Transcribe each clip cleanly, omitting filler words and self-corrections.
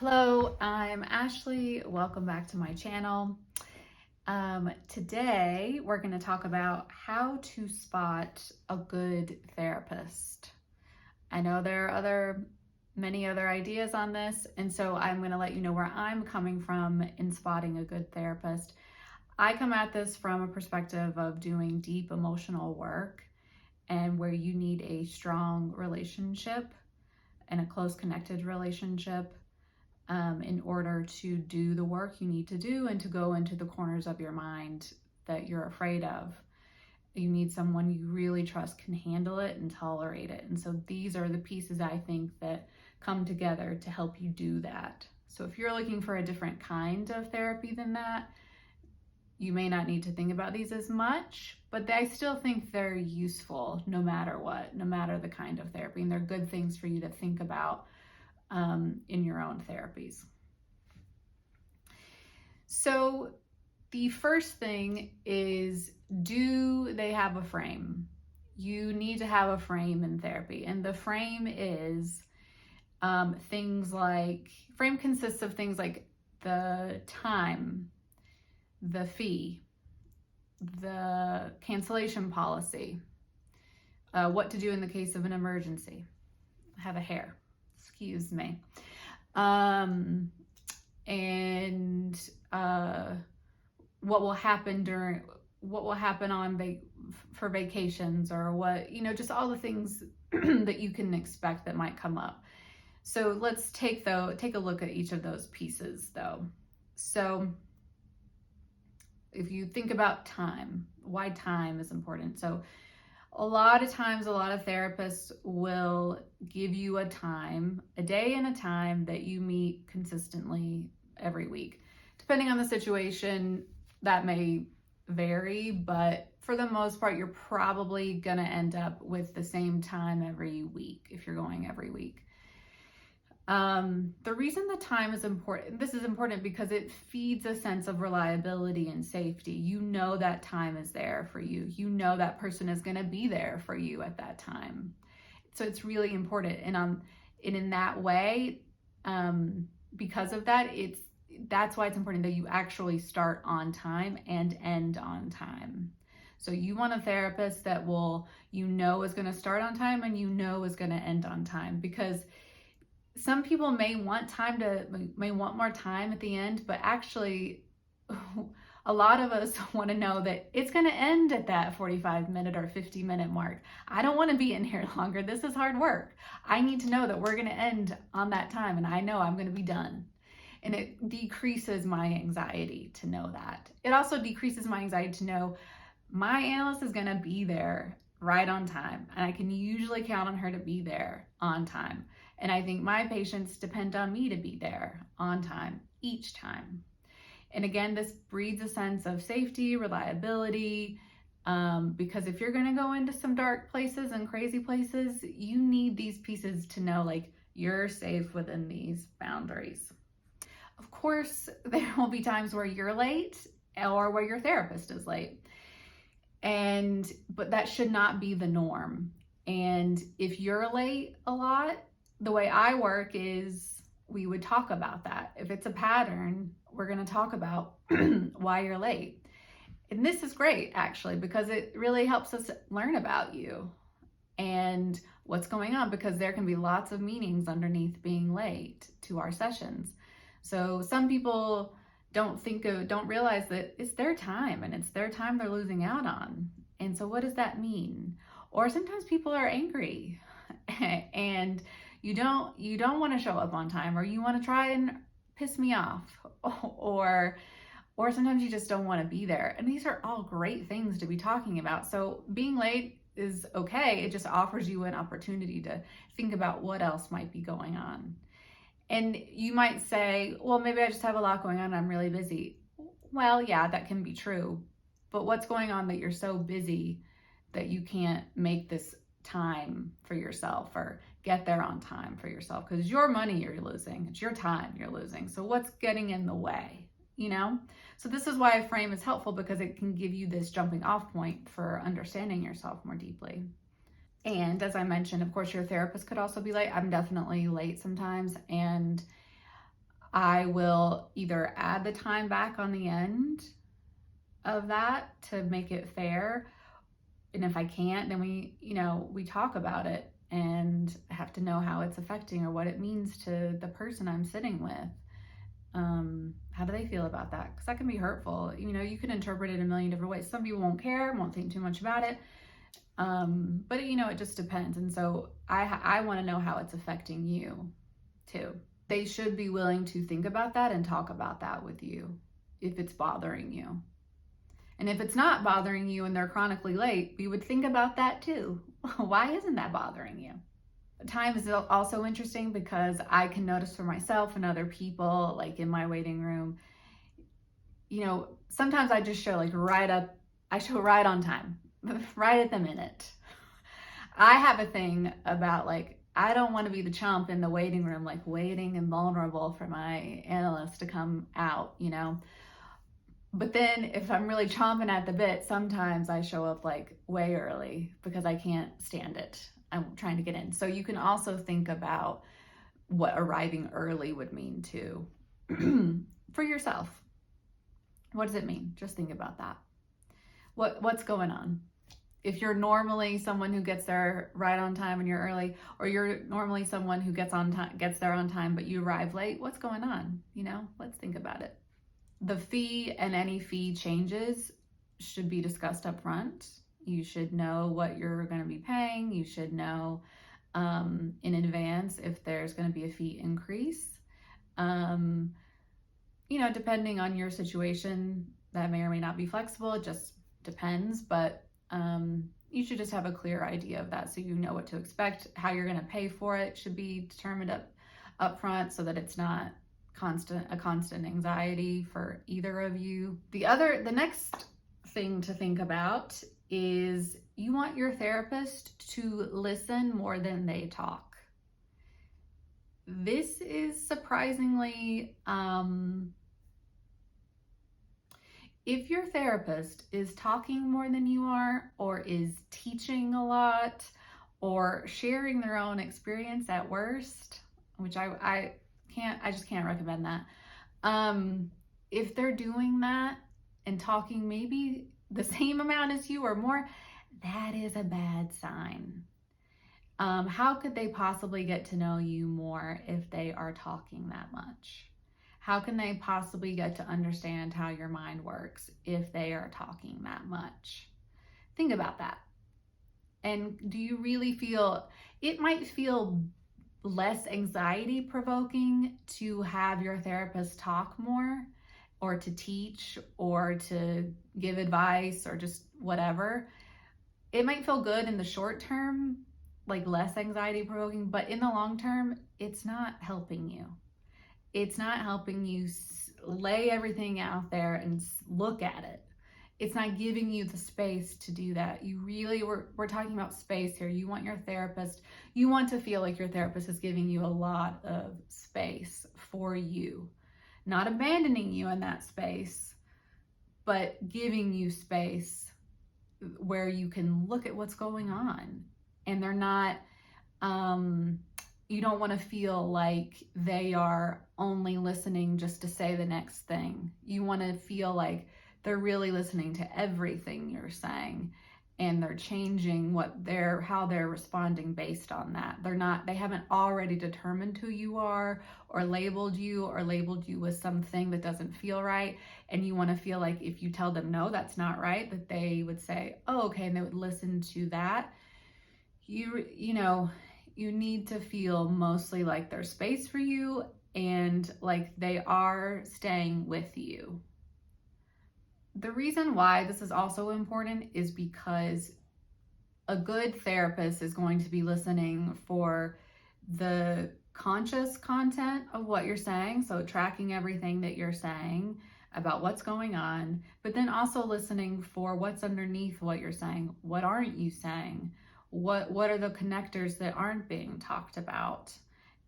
Hello, I'm Ashley. Welcome back to my channel. Today we're going to talk about how to spot a good therapist. I know there are many other ideas on this, and so I'm going to let you know where I'm coming from in spotting a good therapist. I come at this from a perspective of doing deep emotional work and where you need a strong relationship and a close connected relationship in order to do the work you need to do and to go into the corners of your mind that you're afraid of. You need someone you really trust can handle it and tolerate it. And so these are the pieces I think that come together to help you do that. So if you're looking for a different kind of therapy than that, you may not need to think about these as much, but I still think they're useful no matter what, no matter the kind of therapy. And they're good things for you to think about in your own therapies. So the first thing is, do they have a frame? You need to have a frame in therapy, and the frame is frame consists of things like the time, the fee, the cancellation policy, what to do in the case of an emergency. I have a hair. Excuse me. And what will happen for vacations, or what, just all the things that you can expect that might come up. So let's take a look at each of those pieces though. So if you think about time, why time is important. So a lot of times, a lot of therapists will give you a day and a time that you meet consistently every week. Depending on the situation, that may vary, but for the most part, you're probably gonna end up with the same time every week if you're going every week. The reason the time is important, this is important because it feeds a sense of reliability and safety. You know that time is there for you. You know that person is going to be there for you at that time. So it's really important. And in that way, because of that, that's why it's important that you actually start on time and end on time. So you want a therapist that is going to start on time and is going to end on time, because some people may want more time at the end, but actually a lot of us want to know that it's going to end at that 45-minute or 50-minute mark. I don't want to be in here longer. This is hard work. I need to know that we're going to end on that time, and I know I'm going to be done. And it decreases my anxiety to know that. It also decreases my anxiety to know my analyst is going to be there right on time, and I can usually count on her to be there on time. And I think my patients depend on me to be there on time each time. And again, this breeds a sense of safety, reliability, because if you're going to go into some dark places and crazy places, you need these pieces to know, like, you're safe within these boundaries. Of course, there will be times where you're late or where your therapist is late. But that should not be the norm. And if you're late a lot, the way I work is we would talk about that. If it's a pattern, we're going to talk about why you're late. And this is great, actually, because it really helps us learn about you and what's going on, because there can be lots of meanings underneath being late to our sessions. So some people don't realize that it's their time, and it's their time they're losing out on. And so what does that mean? Or sometimes people are angry and you don't want to show up on time, or you want to try and piss me off, or sometimes you just don't want to be there. And these are all great things to be talking about. So being late is okay. It just offers you an opportunity to think about what else might be going on. And you might say, well, maybe I just have a lot going on and I'm really busy. Well, yeah, that can be true. But what's going on that you're so busy that you can't make this time for yourself or get there on time for yourself? Because it's your money you're losing. It's your time you're losing. So what's getting in the way, So this is why a frame is helpful, because it can give you this jumping off point for understanding yourself more deeply. And as I mentioned, of course, your therapist could also be late. I'm definitely late sometimes. And I will either add the time back on the end of that to make it fair. And if I can't, then we talk about it, and I have to know how it's affecting or what it means to the person I'm sitting with. How do they feel about that? Because that can be hurtful. You can interpret it in a million different ways. Some people won't care, won't think too much about it. But it just depends. And so I want to know how it's affecting you too. They should be willing to think about that and talk about that with you if it's bothering you. And if it's not bothering you and they're chronically late, we would think about that too. Why isn't that bothering you? Time is also interesting because I can notice for myself and other people, like in my waiting room, sometimes I just show I show right on time, right at the minute. I have a thing about I don't want to be the chump in the waiting room, waiting and vulnerable for my analyst to come out, But then if I'm really chomping at the bit, sometimes I show up way early because I can't stand it. I'm trying to get in. So you can also think about what arriving early would mean too for yourself. What does it mean? Just think about that. What's going on? If you're normally someone who gets there right on time and you're early, or you're normally someone who gets there on time but you arrive late, what's going on? Let's think about it. The fee and any fee changes should be discussed up front. You should know what you're going to be paying. You should know in advance if there's going to be a fee increase. Depending on your situation, that may or may not be flexible. It just depends, but you should just have a clear idea of that so you know what to expect. How you're going to pay for it should be determined up front so that it's not a constant anxiety for either of you. The next thing to think about is you want your therapist to listen more than they talk. This is surprisingly, if your therapist is talking more than you are, or is teaching a lot, or sharing their own experience at worst, which I just can't recommend that. If they're doing that and talking maybe the same amount as you or more, that is a bad sign. How could they possibly get to know you more if they are talking that much? How can they possibly get to understand how your mind works if they are talking that much? Think about that. And do you really feel, it might feel less anxiety provoking to have your therapist talk more, or to teach, or to give advice, or just whatever. It might feel good in the short term, less anxiety provoking, but in the long term, it's not helping you. It's not helping you lay everything out there and look at it. It's not giving you the space to do that. We're talking about space here. You want to feel like your therapist is giving you a lot of space for you. Not abandoning you in that space, but giving you space where you can look at what's going on. And they're not, you don't want to feel like they are only listening just to say the next thing. You want to feel like they're really listening to everything you're saying, and they're changing how they're responding based on that. They haven't already determined who you are, or labeled you with something that doesn't feel right. And you want to feel like if you tell them, no, that's not right, that they would say, oh, okay. And they would listen to that. You need to feel mostly like there's space for you and like they are staying with you. The reason why this is also important is because a good therapist is going to be listening for the conscious content of what you're saying, so tracking everything that you're saying about what's going on, but then also listening for what's underneath what you're saying. What aren't you saying? What are the connectors that aren't being talked about?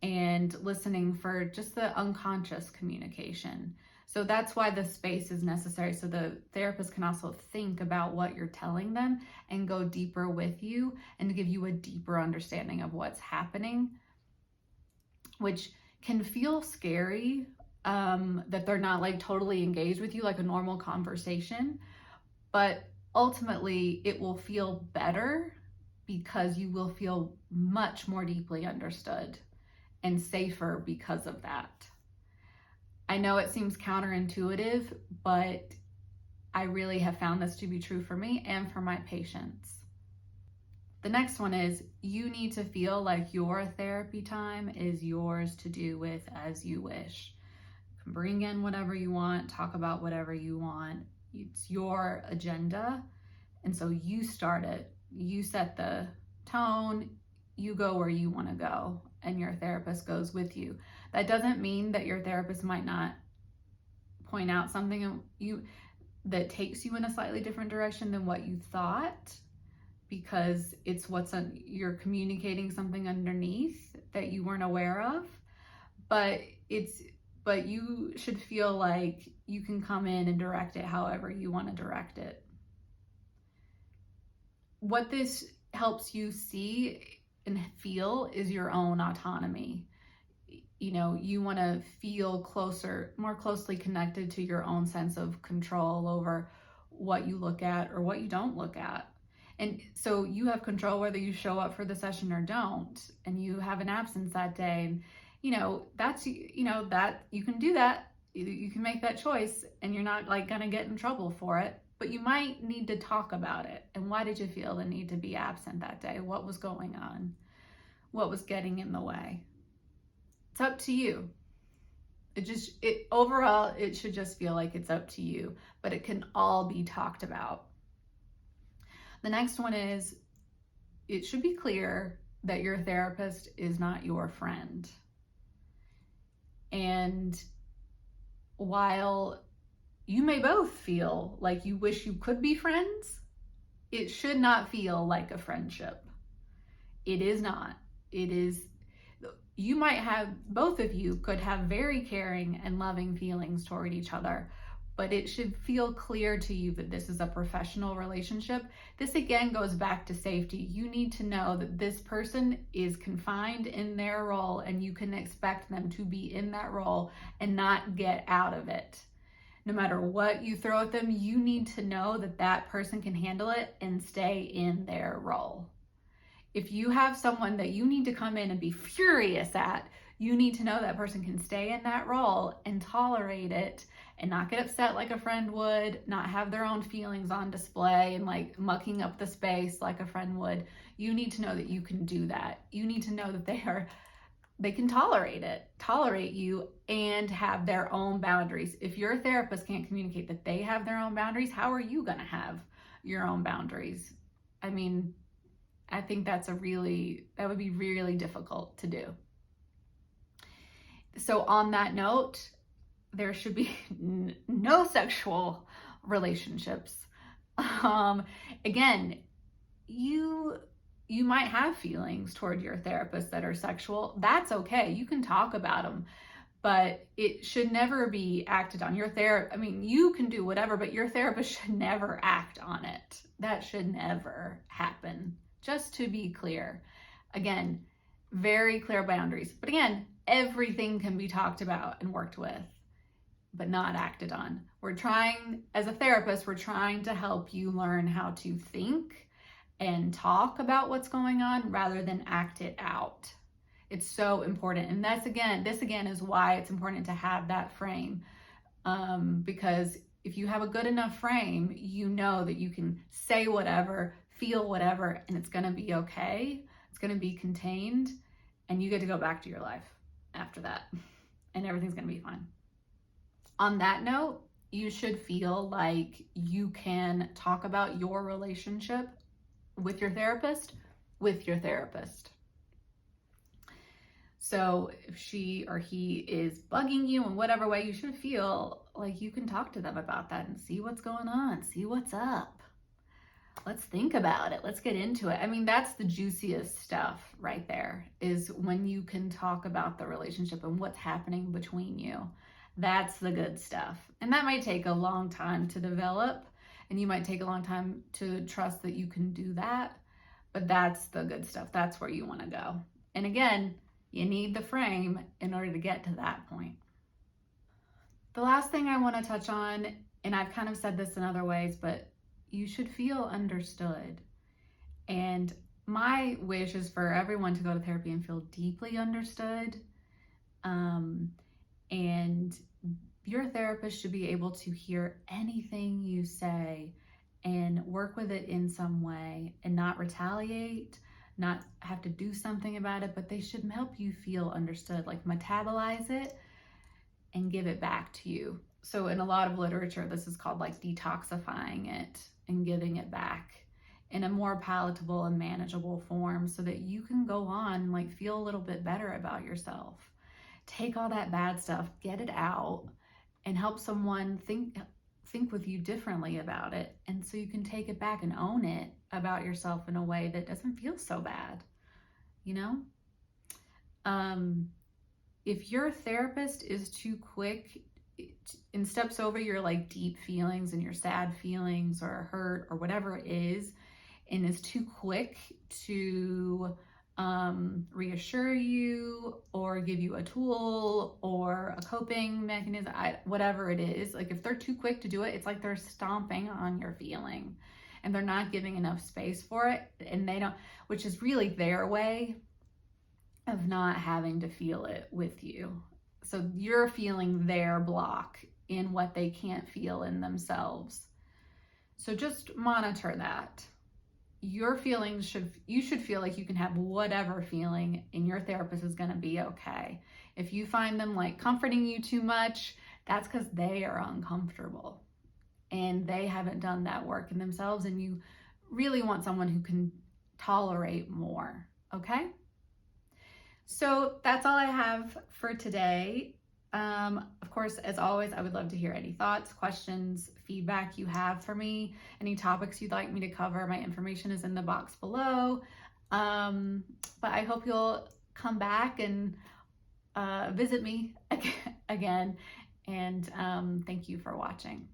And listening for just the unconscious communication. So that's why the space is necessary, so the therapist can also think about what you're telling them and go deeper with you and give you a deeper understanding of what's happening, which can feel scary that they're not like totally engaged with you like a normal conversation, but ultimately it will feel better because you will feel much more deeply understood and safer because of that. I know it seems counterintuitive, but I really have found this to be true for me and for my patients. The next one is you need to feel like your therapy time is yours to do with as you wish. You can bring in whatever you want, talk about whatever you want. It's your agenda. And so you start it. You set the tone. You go where you want to go, and your therapist goes with you. That doesn't mean that your therapist might not point out something that takes you in a slightly different direction than what you thought, because it's you're communicating something underneath that you weren't aware of, but you should feel like you can come in and direct it however you want to direct it. What this helps you see and feel is your own autonomy. You want to feel more closely connected to your own sense of control over what you look at or what you don't look at. And so you have control whether you show up for the session or don't, and you have an absence that day. And, that you can do that. You can make that choice, and you're not like going to get in trouble for it, but you might need to talk about it. And why did you feel the need to be absent that day? What was going on? What was getting in the way? It's up to you. Overall, it should just feel like it's up to you, but it can all be talked about. The next one is, it should be clear that your therapist is not your friend. And while you may both feel like you wish you could be friends, it should not feel like a friendship. It is not. It is, both of you could have very caring and loving feelings toward each other, but it should feel clear to you that this is a professional relationship. This again goes back to safety. You need to know that this person is confined in their role, and you can expect them to be in that role and not get out of it. No matter what you throw at them, you need to know that that person can handle it and stay in their role. If you have someone that you need to come in and be furious at, you need to know that person can stay in that role and tolerate it and not get upset like a friend would, not have their own feelings on display and like mucking up the space like a friend would. You need to know that you can do that. You need to know that they can tolerate you and have their own boundaries. If your therapist can't communicate that they have their own boundaries, how are you going to have your own boundaries? I mean, I think that would be really difficult to do. So on that note, there should be no sexual relationships. Again, you might have feelings toward your therapist that are sexual. That's okay. You can talk about them, but it should never be acted on. You can do whatever, but your therapist should never act on it. That should never happen. Just to be clear. Again, very clear boundaries. But again, everything can be talked about and worked with, but not acted on. As a therapist, we're trying to help you learn how to think and talk about what's going on rather than act it out. It's so important. And this again is why it's important to have that frame. Because if you have a good enough frame, you know that you can say whatever, feel whatever, and it's going to be okay. It's going to be contained, and you get to go back to your life after that, and everything's going to be fine. On that note, you should feel like you can talk about your relationship with your therapist. So if she or he is bugging you in whatever way, you should feel like you can talk to them about that and see what's going on, see what's up. Let's think about it. Let's get into it. I mean, that's the juiciest stuff right there, is when you can talk about the relationship and what's happening between you. That's the good stuff. And that might take a long time to develop, and you might take a long time to trust that you can do that, but that's the good stuff. That's where you want to go. And again, you need the frame in order to get to that point. The last thing I want to touch on, and I've kind of said this in other ways, but you should feel understood. And my wish is for everyone to go to therapy and feel deeply understood. And your therapist should be able to hear anything you say and work with it in some way and not retaliate, not have to do something about it, but they should help you feel understood, like metabolize it and give it back to you. So in a lot of literature, this is called like detoxifying it and giving it back in a more palatable and manageable form so that you can go on and like feel a little bit better about yourself. Take all that bad stuff, get it out, and help someone think with you differently about it. And so you can take it back and own it about yourself in a way that doesn't feel so bad, you know? If your therapist is too quick and steps over your like deep feelings and your sad feelings or hurt or whatever it is, and is too quick to reassure you or give you a tool or a coping mechanism, whatever it is, like if they're too quick to do it, it's like they're stomping on your feeling and they're not giving enough space for it, and they don't, which is really their way of not having to feel it with you. So you're feeling their block in what they can't feel in themselves. So just monitor that. Your feelings you should feel like you can have whatever feeling and your therapist is going to be okay. If you find them like comforting you too much, that's because they are uncomfortable and they haven't done that work in themselves, and you really want someone who can tolerate more. Okay? So that's all I have for today. Of course, as always, I would love to hear any thoughts, questions, feedback you have for me, any topics you'd like me to cover. My information is in the box below. But I hope you'll come back and visit me again. And thank you for watching.